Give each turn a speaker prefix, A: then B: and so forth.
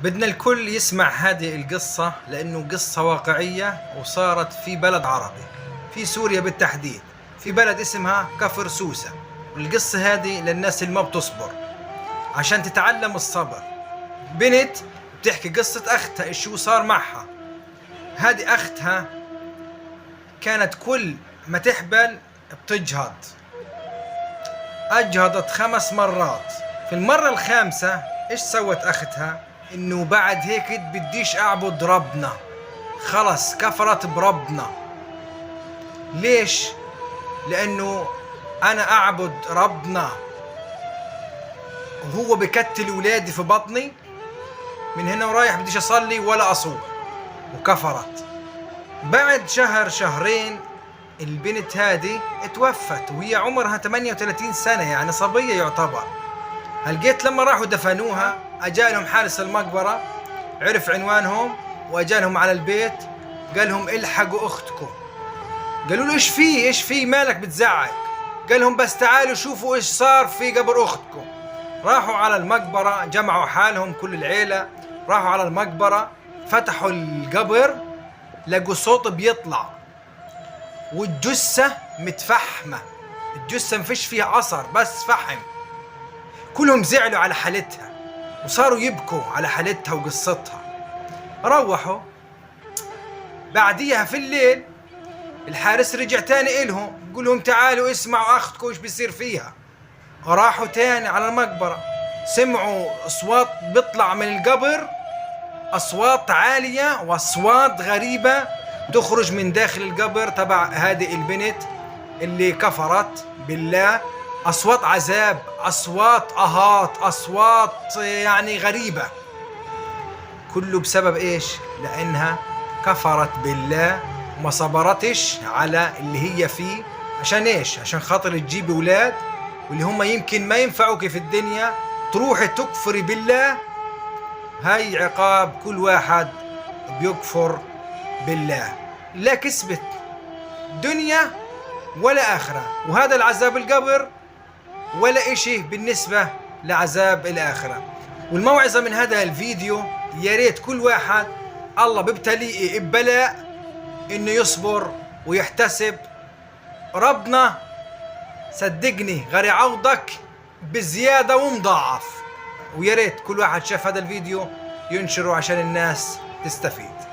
A: بدنا الكل يسمع هذه القصة لأنه قصة واقعية وصارت في بلد عربي في سوريا بالتحديد، في بلد اسمها كفر سوسة. والقصة هذه للناس اللي ما بتصبر عشان تتعلم الصبر. بنت بتحكي قصة أختها إيش شو صار معها. هذه أختها كانت كل ما تحبل بتجهض، أجهضت 5 مرات. في المرة الخامسة إيش سوت أختها؟ إنه بعد هيك بديش أعبد ربنا، خلص كفرت بربنا. ليش؟ لأنه أنا أعبد ربنا وهو بكتل ولادي في بطني، من هنا ورايح بديش أصلي ولا أصوم، وكفرت. بعد شهر شهرين البنت هذه اتوفت وهي عمرها 38 سنة، يعني صبية يعتبر. هلقيت لما راحوا دفنوها اجالهم حارس المقبرة، عرف عنوانهم واجالهم على البيت، قالهم الحقوا اختكم. قالوا له ايش في مالك بتزعق؟ قالهم بس تعالوا شوفوا ايش صار في قبر اختكم. راحوا على المقبرة، جمعوا حالهم كل العيلة، راحوا على المقبرة، فتحوا القبر، لقوا صوت بيطلع والجثة متفحمة. الجثة مفيش فيها أثر بس فحم. كلهم زعلوا على حالتها وصاروا يبكوا على حالتها وقصتها. روحوا بعديها في الليل الحارس رجع تاني إلهم، يقول لهم تعالوا اسمعوا أختكم ايش بيصير فيها. راحوا تاني على المقبرة، سمعوا أصوات بيطلع من القبر، أصوات عالية وأصوات غريبة تخرج من داخل القبر تبع هذه البنت اللي كفرت بالله. أصوات عذاب، أصوات أهات، أصوات يعني غريبة. كله بسبب إيش؟ لأنها كفرت بالله وما صبرتش على اللي هي فيه. عشان إيش؟ عشان خاطر تجيب أولاد واللي هم يمكن ما ينفعوك في الدنيا، تروحي تكفري بالله. هاي عقاب كل واحد بيكفر بالله، لا كسبت دنيا ولا آخرة، وهذا العذاب القبر ولا إشي بالنسبة لعذاب الآخرة. والموعظة من هذا الفيديو، يا ريت كل واحد الله بيبتليه ببلاء إنه يصبر ويحتسب ربنا، صدقني غير يعوضك بزيادة ومضاعف. ويا ريت كل واحد شاف هذا الفيديو ينشره عشان الناس تستفيد.